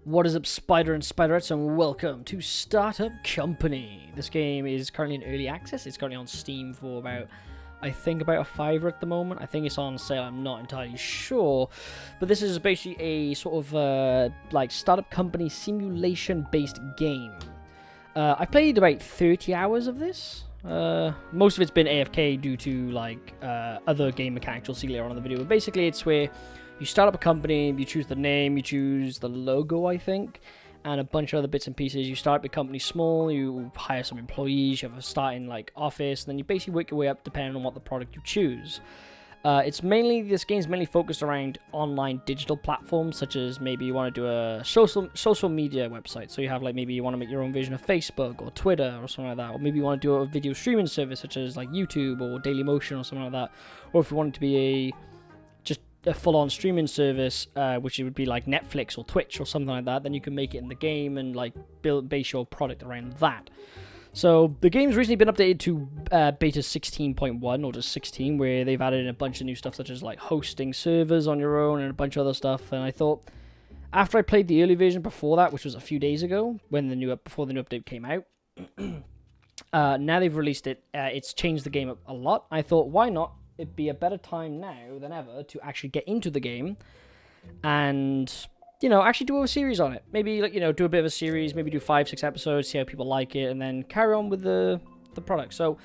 What is up, Spider and Spiderettes, and welcome to Startup Company. This game is currently in early access. It's currently on Steam for about a $5 at the moment. I think it's on sale, I'm not entirely sure. But this is basically a sort of like startup company simulation-based game. I've played about 30 hours of this. Most of it's been AFK due to like other game mechanics you'll see later on in the video. But basically it's where you start up a company, you choose the name, you choose the logo, I think, and a bunch of other bits and pieces. You start up your company small, you hire some employees, you have a starting like office, and then you basically work your way up depending on what the product you choose. This game's mainly focused around online digital platforms, such as maybe you want to do a social media website. So you have like maybe you want to make your own version of Facebook or Twitter or something like that, or maybe you want to do a video streaming service such as like YouTube or Dailymotion or something like that. Or if you want it to be a full-on streaming service, which it would be like Netflix or Twitch or something like that, then you can make it in the game and like base your product around that. So the game's recently been updated to beta 16.1 or just 16, where they've added in a bunch of new stuff such as like hosting servers on your own and a bunch of other stuff. And I thought, after I played the early version before that, which was a few days ago, when before the new update came out, now they've released it. It's changed the game up a lot. I thought, why not? It'd be a better time now than ever to actually get into the game and, you know, actually do a series on it. Maybe, like, you know, do a bit of a series, maybe do 5-6 episodes, see how people like it, and then carry on with the product. So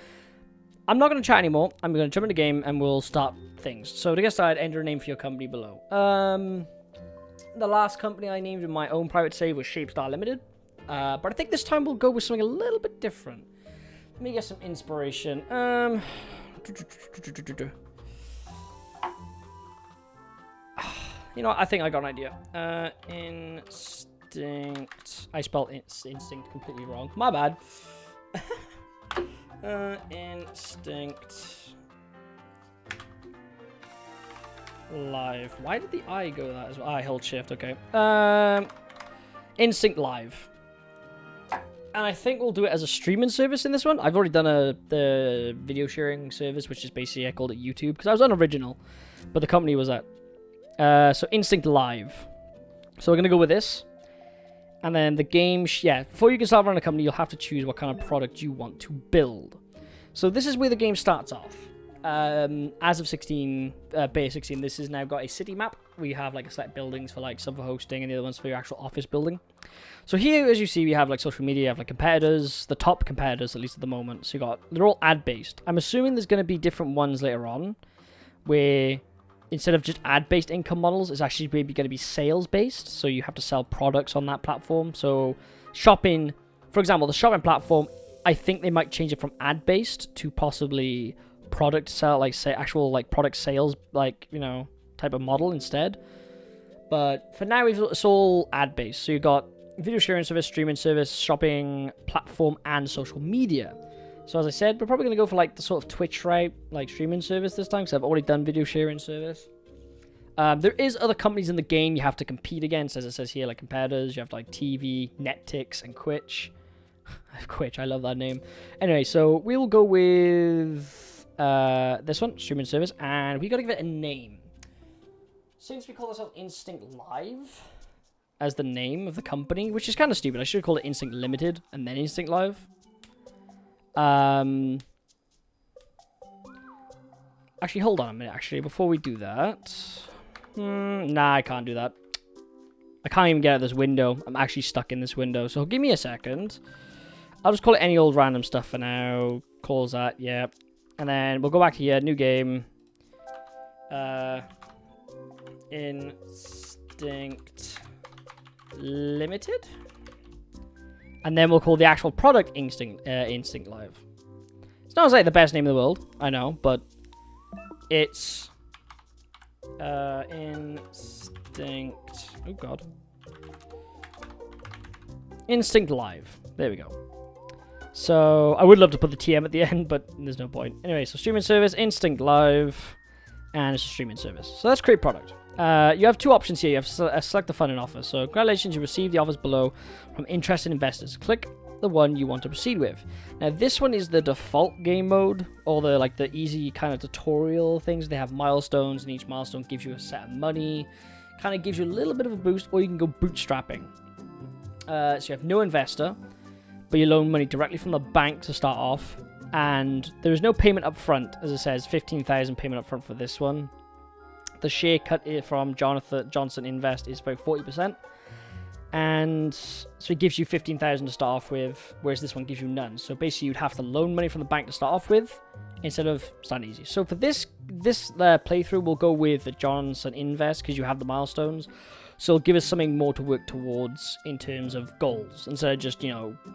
I'm not going to chat anymore. I'm going to jump into the game and we'll start things. So to get started, enter a name for your company below. The last company I named in my own private save was Shapestar Limited. But I think this time we'll go with something a little bit different. Let me get some inspiration. You know what? I think I got an idea. Instinct. I spelled instinct completely wrong. My bad. Instinct Live. Why did the I go that as well? I hold shift. Okay. Instinct Live. And I think we'll do it as a streaming service in this one. I've already done the video sharing service, which is basically, I called it YouTube, because I was unoriginal, but the company was that. So Instinct Live. So we're going to go with this. And then the game, before you can start running a company, you'll have to choose what kind of product you want to build. So this is where the game starts off. As of beta 16, this has now got a city map. We have like a set of buildings for like some for hosting and the other ones for your actual office building. So here, as you see, we have like social media, you have like competitors, the top competitors, at least at the moment. So they're all ad-based. I'm assuming there's going to be different ones later on where instead of just ad-based income models, it's actually maybe going to be sales-based. So you have to sell products on that platform. So shopping, for example, the shopping platform, I think they might change it from ad-based to possibly product sell, like say actual like product sales, like, you know, type of model instead. But for now, it's all ad-based. So you've got video sharing service, streaming service, shopping platform, and social media. So as I said, we're probably going to go for like the sort of Twitch route, like streaming service this time, because I've already done video sharing service. There is other companies in the game you have to compete against, as it says here, like competitors. You have like TV, Netflix, and Twitch. Twitch, I love that name. Anyway, so we'll go with this one, streaming service, and we got to give it a name. Since we call ourselves Instinct Live as the name of the company, which is kind of stupid. I should have called it Instinct Limited and then Instinct Live. Actually, hold on a minute, actually, before we do that. Nah, I can't do that. I can't even get out of this window. I'm actually stuck in this window, so give me a second. I'll just call it any old random stuff for now. Calls that, yeah. And then we'll go back to here, new game. Instinct Limited, and then we'll call the actual product Instinct Live. It's not like the best name in the world, I know, but it's Instinct. Oh god, Instinct Live. There we go. So I would love to put the TM at the end, but there's no point. Anyway, so streaming service, Instinct Live, and it's a streaming service. So let's create product. You have two options here. You have to select the fund and offer. So congratulations, you received the offers below from interested investors. Click the one you want to proceed with. Now this one is the default game mode, or the easy kind of tutorial things. They have milestones, and each milestone gives you a set of money. Kind of gives you a little bit of a boost, or you can go bootstrapping. So you have no investor, but you loan money directly from the bank to start off. And there is no payment up front, as it says, 15,000 payment up front for this one. The share cut from Johnson Invest is about 40%. And so it gives you 15,000 to start off with, whereas this one gives you none. So basically you'd have to loan money from the bank to start off with, instead of starting easy. So for this playthrough, we'll go with the Johnson Invest, because you have the milestones. So it'll give us something more to work towards in terms of goals, instead of just,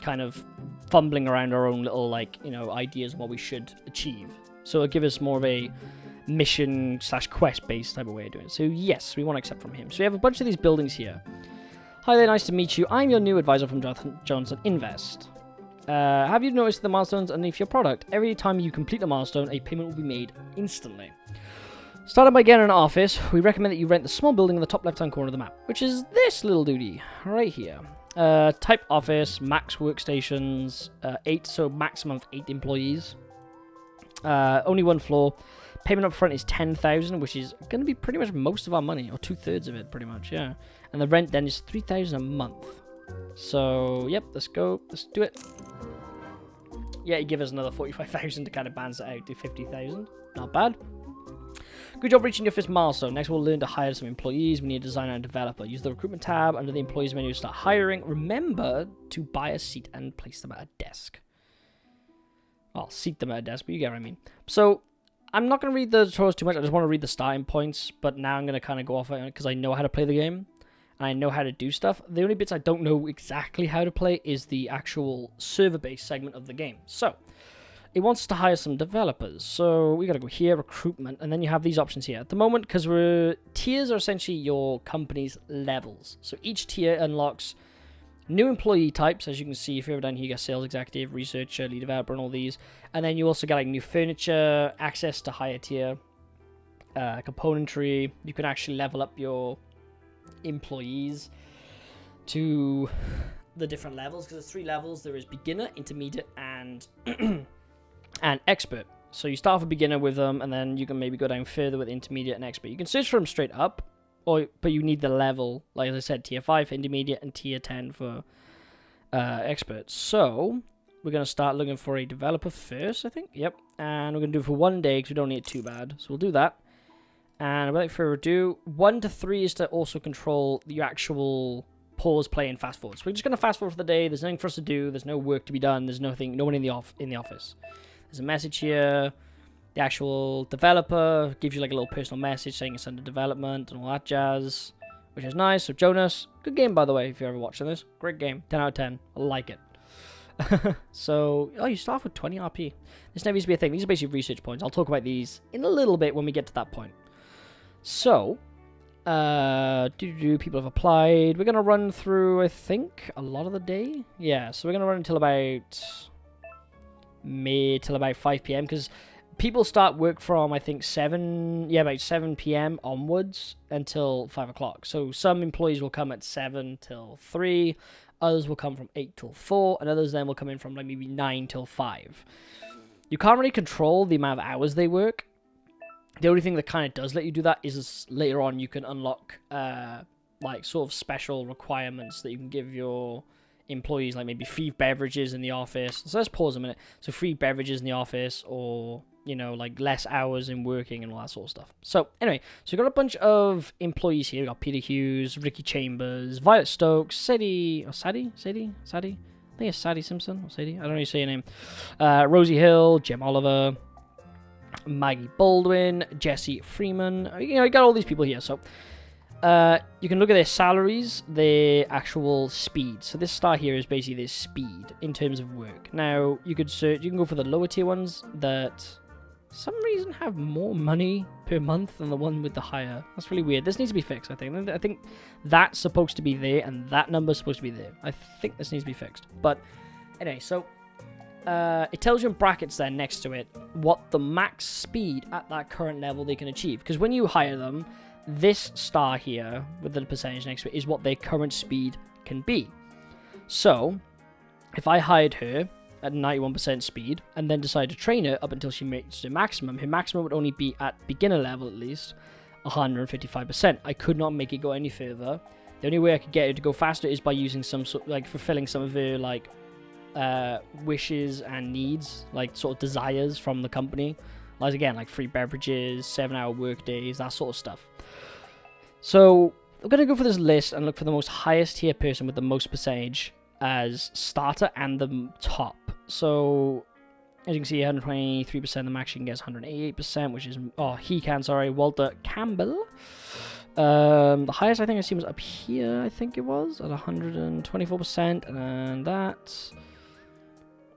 kind of fumbling around our own little, ideas on what we should achieve. So it'll give us more of a mission/quest based type of way of doing it. So yes, we want to accept from him. So we have a bunch of these buildings here. Hi there, nice to meet you. I'm your new advisor from Johnson Invest. Have you noticed the milestones underneath your product? Every time you complete a milestone, a payment will be made instantly. Starting by getting an office, we recommend that you rent the small building in the top left-hand corner of the map, which is this little duty right here. Type office, max workstations, 8, so maximum of 8 employees. Only 1 floor. Payment up front is 10,000, which is going to be pretty much most of our money, or 2/3 of it, pretty much, yeah. And the rent then is 3,000 a month. So, yep, let's go. Let's do it. Yeah, he give us another 45,000 to kind of balance it out to 50,000. Not bad. Good job reaching your first milestone. Next, we'll learn to hire some employees. We need a designer and developer. Use the recruitment tab under the employees menu to start hiring. Remember to buy a seat and place them at a desk. Well, seat them at a desk, but you get what I mean. So, I'm not going to read the tutorials too much. I just want to read the starting points. But now I'm going to kind of go off on it because I know how to play the game. And I know how to do stuff. The only bits I don't know exactly how to play is the actual server-based segment of the game. So, it wants us to hire some developers. So, we got to go here, recruitment, and then you have these options here. At the moment, because tiers are essentially your company's levels. So, each tier unlocks new employee types. As you can see, if you're ever down here, you get sales executive, researcher, lead developer, and all these. And then you also get like new furniture, access to higher tier, componentry. You can actually level up your employees to the different levels, because there's 3 levels. There is beginner, intermediate, and and expert. So you start with beginner with them, and then you can maybe go down further with intermediate and expert. You can search for them straight up, but you need the level, like as I said, tier 5 for intermediate and tier 10 for expert. So we're going to start looking for a developer first, I think. Yep. And we're going to do it for 1 day because we don't need it too bad. So we'll do that. And without further ado, 1 to 3 is to also control the actual pause, play, and fast forward. So we're just going to fast forward for the day. There's nothing for us to do. There's no work to be done. There's no one in the office. There's a message here. The actual developer gives you like a little personal message saying it's under development and all that jazz, which is nice. So Jonas, good game by the way, if you're ever watching this. Great game. 10 out of 10. I like it. So, you start off with 20 RP. This never used to be a thing. These are basically research points. I'll talk about these in a little bit when we get to that point. So, people have applied. We're going to run through, I think, a lot of the day. Yeah, so we're going to run until about 5 p.m. because people start work from, I think, about 7 p.m. onwards until 5 o'clock. So some employees will come at 7 till 3, others will come from 8 till 4, and others then will come in from like maybe 9 till 5. You can't really control the amount of hours they work. The only thing that kind of does let you do that is later on you can unlock like sort of special requirements that you can give your employees, like maybe free beverages in the office. So let's pause a minute. So free beverages in the office, or like less hours in working and all that sort of stuff. So anyway, so we've got a bunch of employees here. We've got Peter Hughes, Ricky Chambers, Violet Stokes, Sadie. I think it's Sadie Simpson or Sadie. I don't know how you say your name. Rosie Hill, Jem Oliver, Maggie Baldwin, Jesse Freeman. You got all these people here. So you can look at their salaries, their actual speed. So this star here is basically their speed in terms of work. Now you can go for the lower tier ones that some reason have more money per month than the one with the higher. That's really weird. This needs to be fixed, I think. I think that's supposed to be there and that number's supposed to be there. I think this needs to be fixed. But anyway, so it tells you in brackets there next to it what the max speed at that current level they can achieve. Because when you hire them, this star here with the percentage next to it is what their current speed can be. So if I hired her at 91% speed and then decide to train her up until she makes the maximum, her maximum would only be at beginner level at least 155%. I could not make it go any further The only way I could get her to go faster is by using some sort, like, fulfilling some of her, like, wishes and needs, like, sort of desires from the company. Like, again, like free beverages, 7-hour work days, that sort of stuff. So we're going to go for this list and look for the most highest tier person with the most percentage as starter and the top. So as you can see, 123%, the max you can get is 188%, which is, Walter Campbell. The highest I think I seen was up here, I think it was, at 124%, and that's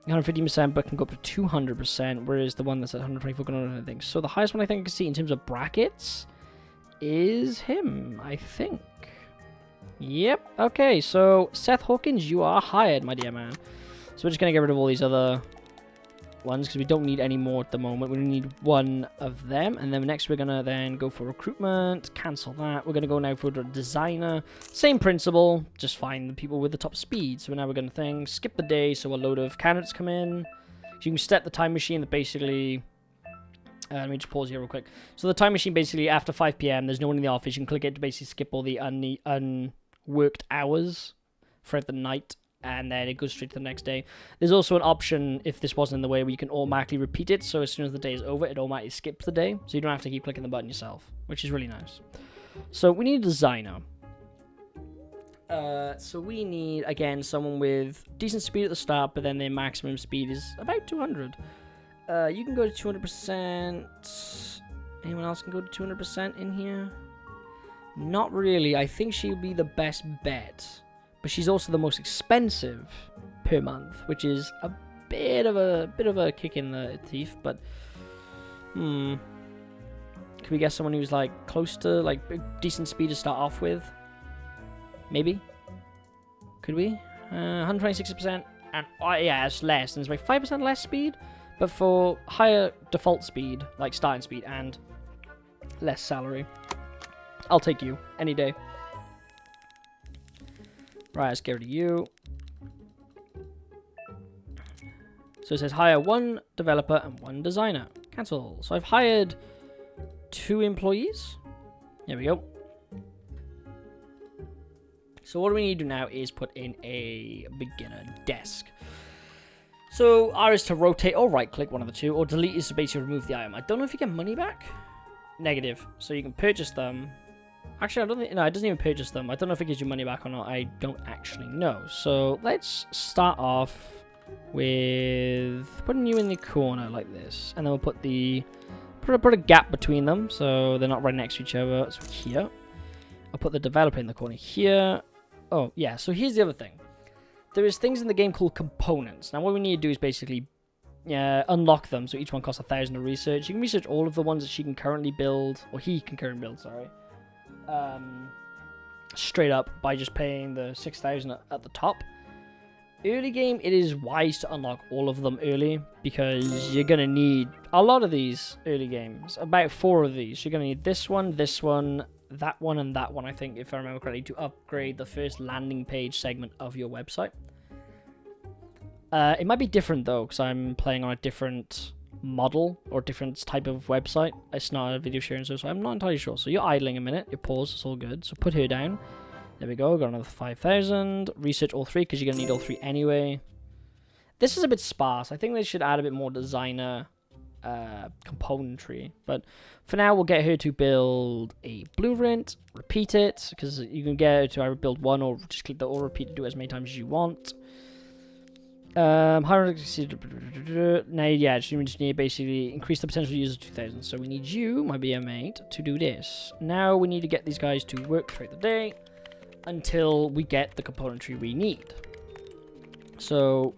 115%, but can go up to 200%, whereas the one that's at 124 can do anything. So the highest one I think I can see in terms of brackets is him, I think. Yep, okay, so Seth Hawkins, you are hired, my dear man. So we're just going to get rid of all these other ones, because we don't need any more at the moment. We need one of them, and then next we're going to then go for recruitment, cancel that. We're going to go now for the designer. Same principle, just find the people with the top speed. So now we're going to skip the day, so a load of candidates come in. So you can set the time machine that basically... let me just pause here real quick. So the time machine basically after 5 p.m. there's no one in the office. You can click it to basically skip all the unworked hours throughout the night, and then it goes straight to the next day. There's also an option, if this wasn't in the way, where you can automatically repeat it. So as soon as the day is over, it automatically skips the day. So you don't have to keep clicking the button yourself, which is really nice. So we need a designer. So we need, again, someone with decent speed at the start, but then their maximum speed is about 200. You can go to 200%. Anyone else can go to 200% in here? Not really. I think she'll be the best bet. But she's also the most expensive per month, which is a bit of a kick in the teeth. But can we get someone who's like close to like decent speed to start off with? Maybe. Could we? 126%, and yeah, it's less. And it's like 5% less speed, but for higher default speed, like starting speed, and less salary. I'll take you any day. Right, let's get rid of you. So it says hire 1 developer and 1 designer. Cancel. So I've hired 2 employees. There we go. So what we need to do now is put in a beginner desk. So R is to rotate or right click, one of the two, or delete is to basically remove the item. I don't know if you get money back. Negative. So you can purchase them. Actually, I don't think... No, it doesn't even purchase them. I don't know if it gives you money back or not. I don't actually know. So let's start off with putting you in the corner like this. And then we'll put the... Put a gap between them so they're not right next to each other. So here. I'll put the developer in the corner here. Oh, yeah. So here's the other thing. There is things in the game called components. Now, what we need to do is basically unlock them. So each one costs 1,000 to research. You can research all of the ones that she can currently build. Or he can currently build, sorry. Straight up by just paying the 6,000 at the top. Early game, it is wise to unlock all of them early because you're going to need a lot of these early games. About 4 of these. You're going to need this one, that one, and that one, I think, if I remember correctly, to upgrade the first landing page segment of your website. It might be different, though, because I'm playing on a different model or different type of website. It's not a video sharing, so I'm not entirely sure. So you're idling a minute, you pause, it's all good. So put her down. There we go, got another 5,000. Research all 3 because you're going to need all 3 anyway. This is a bit sparse. I think they should add a bit more designer componentry. But for now, we'll get her to build a blueprint, repeat it, because you can get her to either build one or just click the or repeat to do it as many times as you want. Now, yeah, we just need to basically increase the potential users to 2,000. So we need you, my BM mate, to do this. Now we need to get these guys to work throughout the day until we get the componentry we need. So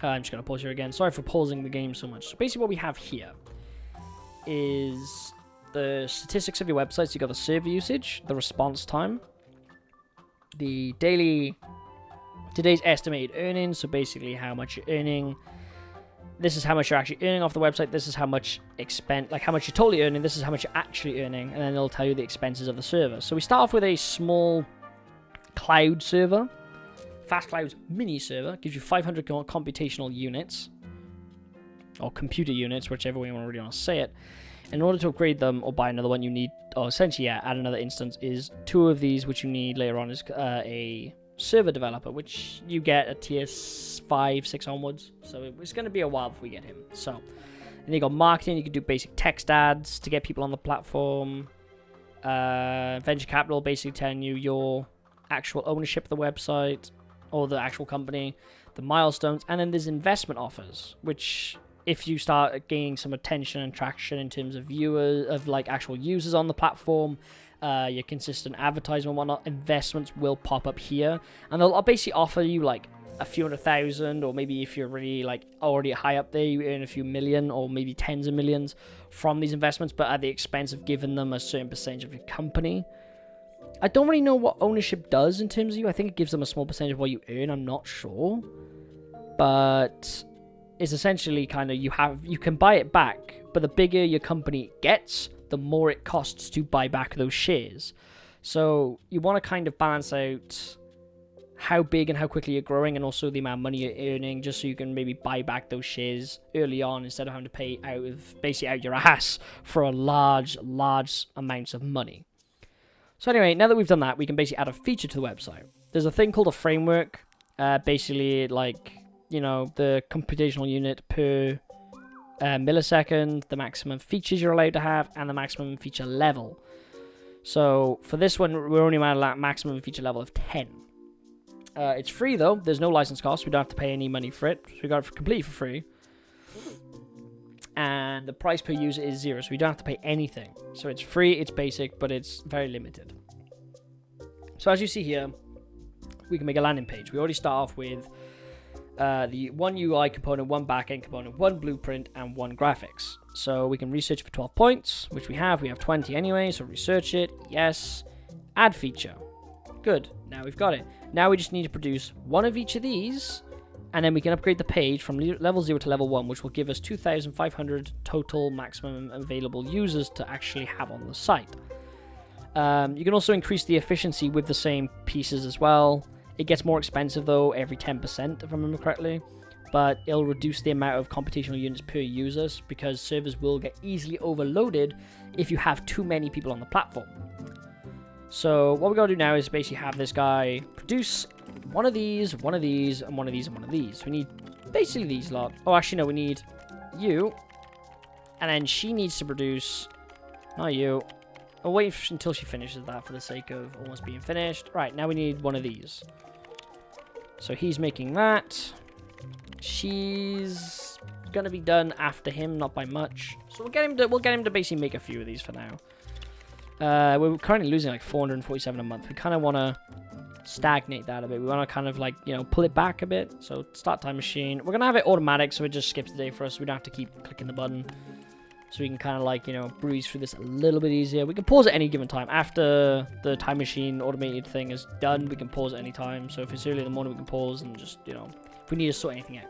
I'm just going to pause here again. Sorry for pausing the game so much. So basically what we have here is the statistics of your website. So you got the server usage, the response time, the today's estimated earnings, so basically how much you're earning. This is how much you're actually earning off the website. This is how much how much you're totally earning. This is how much you're actually earning, and then it'll tell you the expenses of the server. So we start off with a small cloud server. Fast Cloud's mini server gives you 500 computational units, or computer units, whichever way you really want to say it. In order to upgrade them or buy another one, you need, or essentially, yeah, add another instance, is 2 of these, which you need later on is a server developer, which you get at tier 5, 6 onwards. So it's going to be a while before we get him. So, and you got marketing. You can do basic text ads to get people on the platform. Venture capital, basically telling you your actual ownership of the website or the actual company, the milestones, and then there's investment offers, which if you start gaining some attention and traction in terms of viewers, of like actual users on the platform, your consistent advertisement and whatnot, investments will pop up here, and they'll basically offer you like a few 100,000, or maybe if you're really like already high up there, you earn a few million or maybe tens of millions from these investments, but at the expense of giving them a certain percentage of your company. I don't really know what ownership does in terms of you. I think it gives them a small percentage of what you earn. I'm not sure, but it's essentially kind of you can buy it back, but the bigger your company gets, the more it costs to buy back those shares. So you want to kind of balance out how big and how quickly you're growing, and also the amount of money you're earning, just so you can maybe buy back those shares early on instead of having to pay basically out your ass for a large amounts of money. So anyway, now that we've done that, we can basically add a feature to the website. There's a thing called a framework, basically like, you know, the computational unit per millisecond, the maximum features you're allowed to have, and the maximum feature level. So for this one, we're only allowed a maximum feature level of 10. It's free though. There's no license cost. We don't have to pay any money for it. So we got it completely for free. And the price per user is 0, so we don't have to pay anything. So it's free, it's basic, but it's very limited. So as you see here, we can make a landing page. We already start off with the 1 UI component, 1 backend component, 1 blueprint, and 1 graphics. So we can research for 12 points, which we have. We have 20 anyway, so research it. Yes. Add feature. Good. Now we've got it. Now we just need to produce 1 of each of these, and then we can upgrade the page from level 0 to level 1, which will give us 2,500 total maximum available users to actually have on the site. You can also increase the efficiency with the same pieces as well. It gets more expensive though every 10%, if I remember correctly, but it'll reduce the amount of computational units per user, because servers will get easily overloaded if you have too many people on the platform. So what we gotta do now is basically have this guy produce 1 of these, 1 of these, and 1 of these, and 1 of these. We need basically these lot. Oh, actually no, we need you, and then she needs to produce, not you. I'll wait until she finishes that for the sake of almost being finished. Right, now we need 1 of these. So he's making that. She's gonna be done after him, not by much. So we'll get him to basically make a few of these for now. We're currently losing like 447 a month. We kind of want to stagnate that a bit. We want to kind of like, you know, pull it back a bit. So start time machine. We're gonna have it automatic, so it just skips the day for us. We don't have to keep clicking the button. So we can kind of like, you know, breeze through this a little bit easier. We can pause at any given time. After the time machine automated thing is done, we can pause at any time. So if it's early in the morning, we can pause and just, you know, if we need to sort anything out.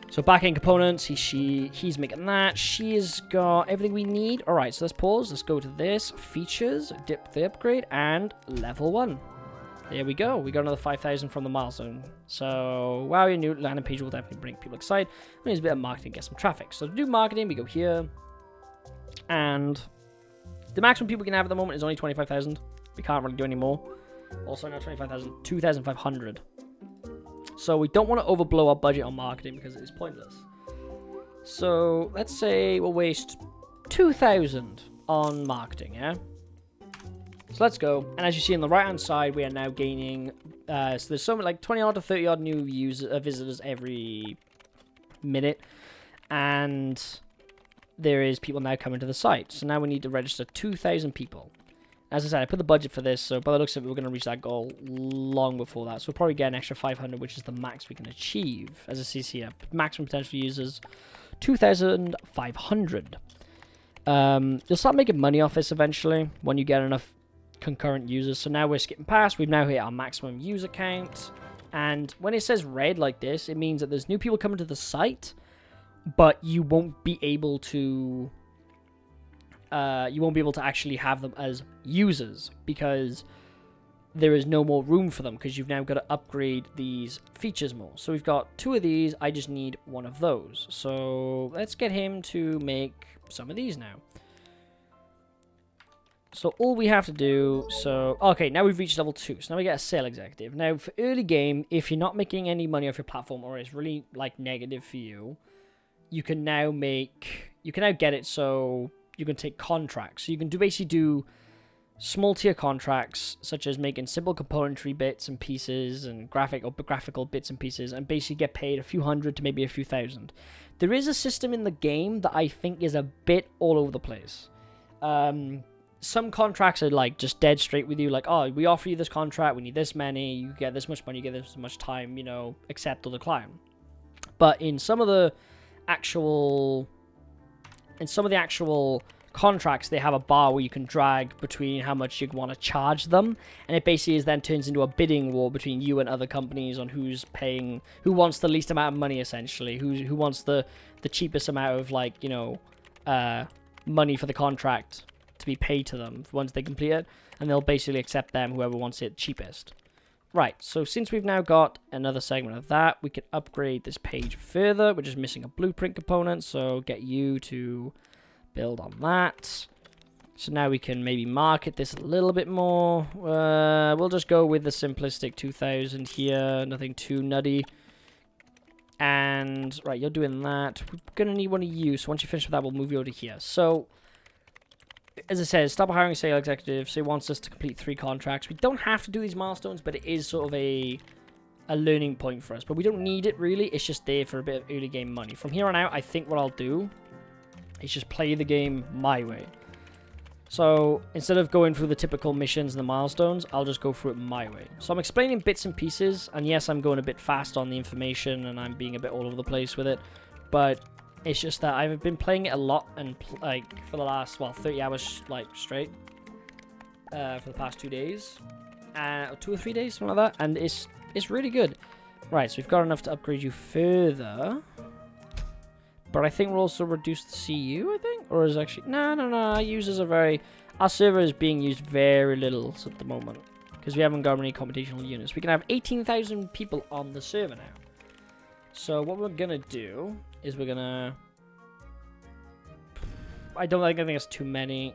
So backend components, he's making that. She's got everything we need. All right, so let's pause. Let's go to this, features, dip the upgrade, and level 1. There we go. We got another 5,000 from the milestone. So, wow, your new landing page will definitely bring people excited. We need a bit of marketing, get some traffic. So to do marketing, we go here. And the maximum people can have at the moment is only 25,000. We can't really do any more. Also, not 25,000, 2,500. So we don't want to overblow our budget on marketing because it is pointless. So let's say we'll waste 2,000 on marketing, yeah? So let's go. And as you see on the right-hand side, we are now gaining... so there's something like 20 odd to 30 odd new visitors every minute. And there is people now coming to the site. So now we need to register 2,000 people. As I said, I put the budget for this, so by the looks of it, we're going to reach that goal long before that. So we'll probably get an extra 500, which is the max we can achieve. As it says here, maximum potential users, 2,500. You'll start making money off this eventually when you get enough concurrent users. So now we're skipping past. We've now hit our maximum user count. And when it says red like this, it means that there's new people coming to the site, but you won't be able to... you won't be able to actually have them as users because there is no more room for them because you've now got to upgrade these features more. So we've got 2 of these. I just need 1 of those. So let's get him to make some of these now. So all we have to do, okay, now we've reached level 2. So now we get a sale executive. Now for early game, if you're not making any money off your platform or it's really like negative for you, you can now get it so you can take contracts. So you can basically do small tier contracts, such as making simple componentry bits and pieces and graphical bits and pieces, and basically get paid a few hundred to maybe a few thousand. There is a system in the game that I think is a bit all over the place. Some contracts are like just dead straight with you, like, oh, we offer you this contract, we need this many, you get this much money, you get this much time, you know, accept or decline. But in some of the actual contracts, they have a bar where you can drag between how much you want to charge them, and it basically then turns into a bidding war between you and other companies on who wants the least amount of money, essentially, who wants the cheapest amount of, like, you know, money for the contract to be paid to them once they complete it, and they'll basically accept them, whoever wants it cheapest. Right, so since we've now got another segment of that, we can upgrade this page further. We're just missing a blueprint component, so get you to build on that. So now we can maybe market this a little bit more. We'll just go with the simplistic 2000 here, nothing too nutty. And, right, you're doing that. We're going to need one of you, so once you finish with that, we'll move you over to here. So, as I said, stop hiring a sale executive. So he wants us to complete 3 contracts. We don't have to do these milestones, but it is sort of a learning point for us. But we don't need it, really. It's just there for a bit of early game money. From here on out, I think what I'll do is just play the game my way. So instead of going through the typical missions and the milestones, I'll just go through it my way. So I'm explaining bits and pieces. And yes, I'm going a bit fast on the information, and I'm being a bit all over the place with it. But it's just that I've been playing it a lot, and like for the last, well, 30 hours like straight for the past 2 days, 2 or 3 days, something like that, and it's really good. Right, so we've got enough to upgrade you further, but I think we'll also reduce the CU, I think, or is actually no. Our users are our server is being used very little at the moment because we haven't got any computational units. We can have 18,000 people on the server now. So what we're gonna do is we're gonna... I think it's too many.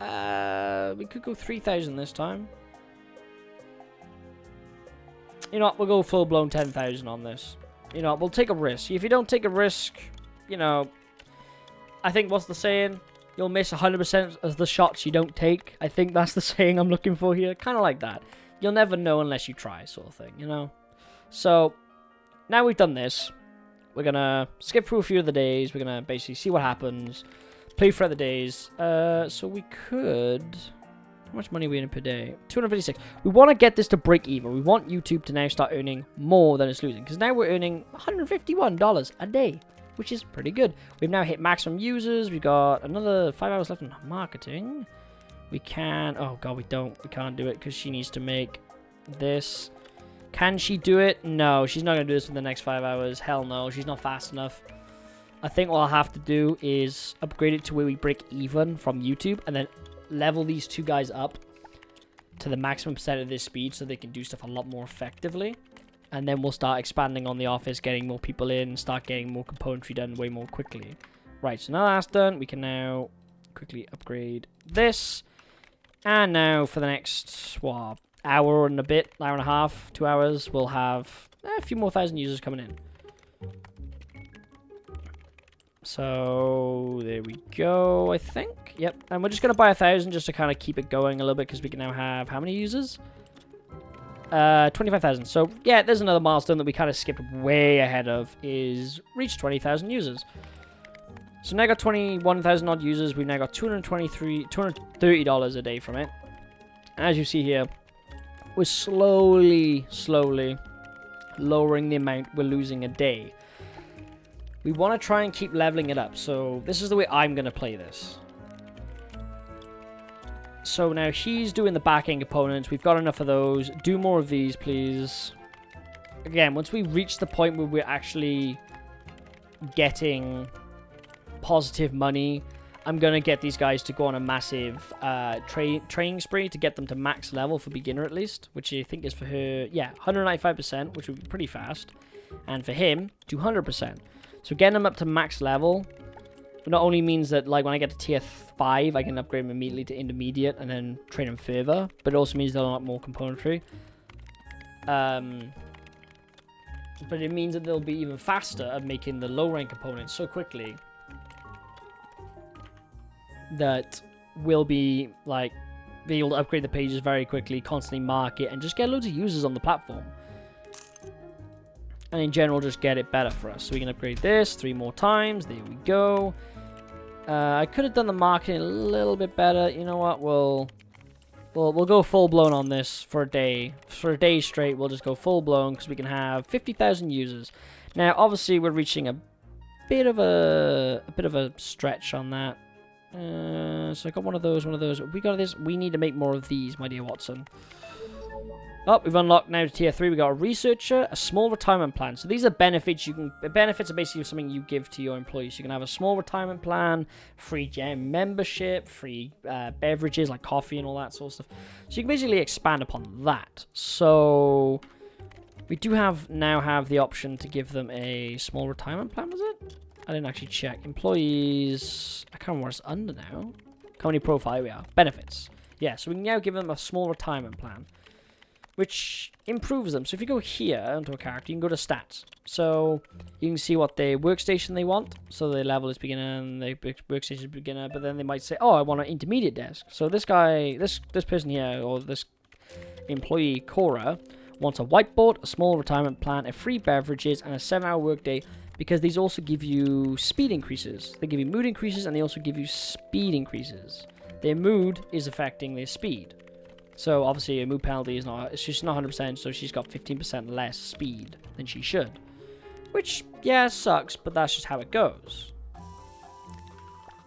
We could go 3,000 this time. You know what, we'll go full-blown 10,000 on this. You know, we'll take a risk. If you don't take a risk, you know, I think what's the saying? You'll miss 100% of the shots you don't take. I think that's the saying I'm looking for here. Kind of like that. You'll never know unless you try, sort of thing, you know? So, now we've done this, we're going to skip through a few of the days. We're going to basically see what happens, play throughout the days. So we could... How much money are we in per day? 256. We want to get this to break even. We want YouTube to now start earning more than it's losing. Because now we're earning $151 a day, which is pretty good. We've now hit maximum users. We've got another 5 hours left on marketing. We can... Oh, God, we can't do it because she needs to make this... Can she do it? No, she's not going to do this in the next 5 hours. Hell no, she's not fast enough. I think what I'll have to do is upgrade it to where we break even from YouTube and then level these 2 guys up to the maximum percent of their speed so they can do stuff a lot more effectively. And then we'll start expanding on the office, getting more people in, start getting more componentry done way more quickly. Right, so now that's done, we can now quickly upgrade this. And now for the next, what, hour and a bit, hour and a half, 2 hours, we'll have a few more thousand users coming in. So there we go, I think. Yep, and we're just going to buy 1,000 just to kind of keep it going a little bit because we can now have how many users? 25,000. So yeah, there's another milestone that we kind of skipped way ahead of, is reach 20,000 users. So now got 21,000 odd users. We've now got $230 a day from it. And as you see here, we're slowly lowering the amount we're losing a day. We want to try and keep leveling it up. So this is the way I'm going to play this. So now he's doing the back-end components. We've got enough of those. Do more of these, please. Again, once we reach the point where we're actually getting positive money, I'm going to get these guys to go on a massive training spree to get them to max level for beginner at least, which I think is for her, yeah, 195%, which would be pretty fast. And for him, 200%. So getting them up to max level not only means that, like, when I get to tier 5, I can upgrade them immediately to intermediate and then train them further, but it also means they'll unlock more componentry. But it means that they'll be even faster at making the low rank components so quickly that we'll be like be able to upgrade the pages very quickly, constantly market, and just get loads of users on the platform. And in general, just get it better for us. So we can upgrade this 3 more times. There we go. I could have done the marketing a little bit better. You know what? We'll go full blown on this for a day. For a day straight, we'll just go full blown because we can have 50,000 users. Now, obviously, we're reaching a bit of a stretch on that. So I got one of those. We got this. We need to make more of these, my dear Watson. Oh, we've unlocked now to tier 3. We got a researcher, a small retirement plan. So these are benefits you can. Benefits are basically something you give to your employees. So you can have a small retirement plan, free gym membership, free beverages like coffee and all that sort of stuff. So you can basically expand upon that. So we do now have the option to give them a small retirement plan. Was it? I didn't actually check. Employees. I can't remember what it's under now. Company profile. Here we are. Benefits. Yeah. So we can now give them a small retirement plan, which improves them. So if you go here onto a character, you can go to stats. So you can see what the workstation they want. So the level is beginner and the workstation is beginner, but then they might say, oh, I want an intermediate desk. So this guy, this person here, or this employee, Cora, wants a whiteboard, a small retirement plan, a free beverages, and a 7-hour workday, because these also give you speed increases. They give you mood increases, and they also give you speed increases. Their mood is affecting their speed. So obviously a mood penalty is not, she's not 100%, so she's got 15% less speed than she should. Which, yeah, sucks, but that's just how it goes.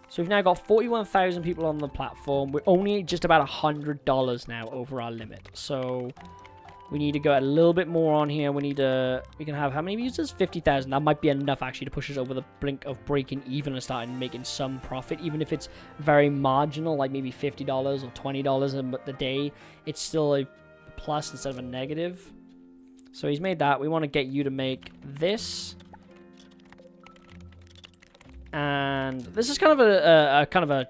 So we've now got 41,000 people on the platform. We're only just about $100 now over our limit. So we need to go a little bit more on here. We can have how many users? 50,000. That might be enough actually to push us over the brink of breaking even and starting making some profit. Even if it's very marginal, like maybe $50 or $20 a day, it's still a plus instead of a negative. So he's made that. We want to get you to make this. And this is kind of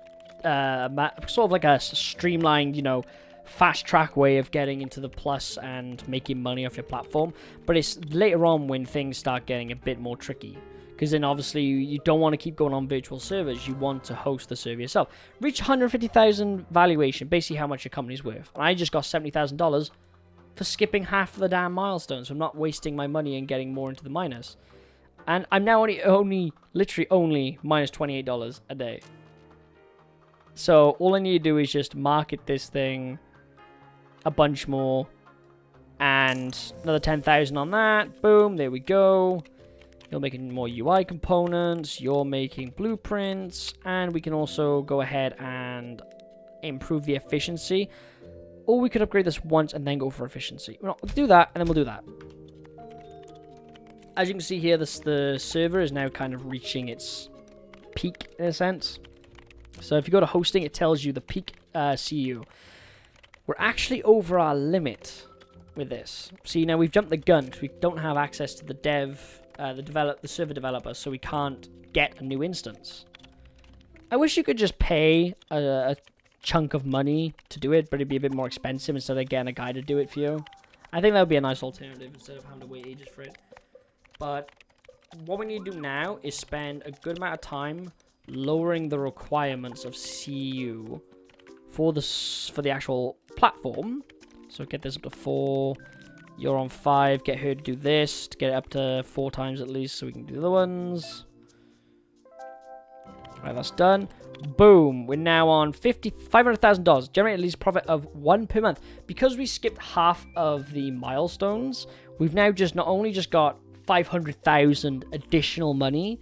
sort of like a streamlined, you know, fast track way of getting into the plus and making money off your platform. But it's later on when things start getting a bit more tricky, because then obviously you don't want to keep going on virtual servers. You want to host the server yourself. Reach 150,000 valuation, basically how much your company's worth. And I just got $70,000 for skipping half of the damn milestones. So I'm not wasting my money and getting more into the minus. And I'm now literally only minus $28 a day. So all I need to do is just market this thing a bunch more, and another 10,000 on that. Boom, there we go. You're making more UI components, you're making blueprints, and we can also go ahead and improve the efficiency. Or we could upgrade this once and then go for efficiency. We'll do that, and then we'll do that. As you can see here, the server is now kind of reaching its peak in a sense. So if you go to hosting, it tells you the peak CU. We're actually over our limit with this. See, now we've jumped the gun because we don't have access to the the server developer, so we can't get a new instance. I wish you could just pay a chunk of money to do it, but it'd be a bit more expensive instead of getting a guy to do it for you. I think that would be a nice alternative instead of having to wait ages for it. But what we need to do now is spend a good amount of time lowering the requirements of CU for the actual platform. So get this up to 4. You're on 5. Get her to do this to get it up to 4 times at least, so we can do the other ones. Right, that's done. Boom. We're now on $500,000. Generate at least profit of 1 per month. Because we skipped half of the milestones, we've now not only got 500,000 additional money,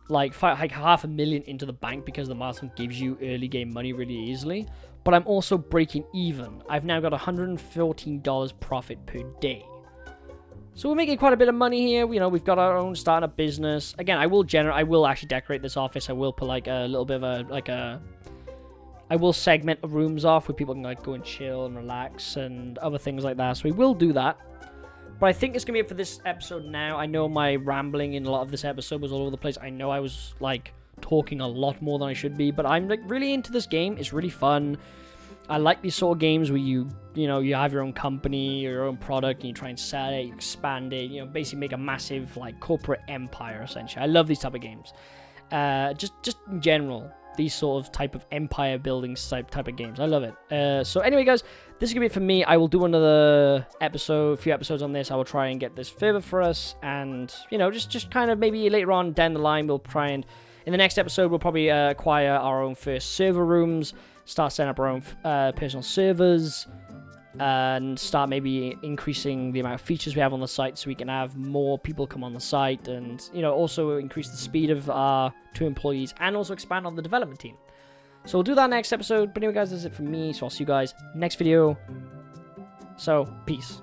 like half a million into the bank, because the milestone gives you early game money really easily, but I'm also breaking even. I've now got $114 profit per day. So we're making quite a bit of money here. You know, we've got our own startup business. Again, I will actually decorate this office. I will put like a little bit of I will segment the rooms off where people can like go and chill and relax and other things like that. So we will do that. But I think it's going to be it for this episode now. I know my rambling in a lot of this episode was all over the place. I know I was like talking a lot more than I should be, but I'm like really into this game. It's really fun. I like these sort of games where you have your own company, your own product, and you try and sell it, you expand it, basically make a massive like corporate empire essentially. I love these type of games. Just in general, these sort of type of empire building type of games. I love it. So anyway, guys, this is gonna be it for me. I will do another few episodes on this. I will try and get this further for us, and just kind of maybe later on down the line, we'll try and in the next episode we'll probably acquire our own first server rooms, start setting up our own personal servers, and start maybe increasing the amount of features we have on the site so we can have more people come on the site, and also increase the speed of our 2 employees, and also expand on the development team. So we'll do that next episode. But anyway, guys, that's it from me. So I'll see you guys next video. So peace.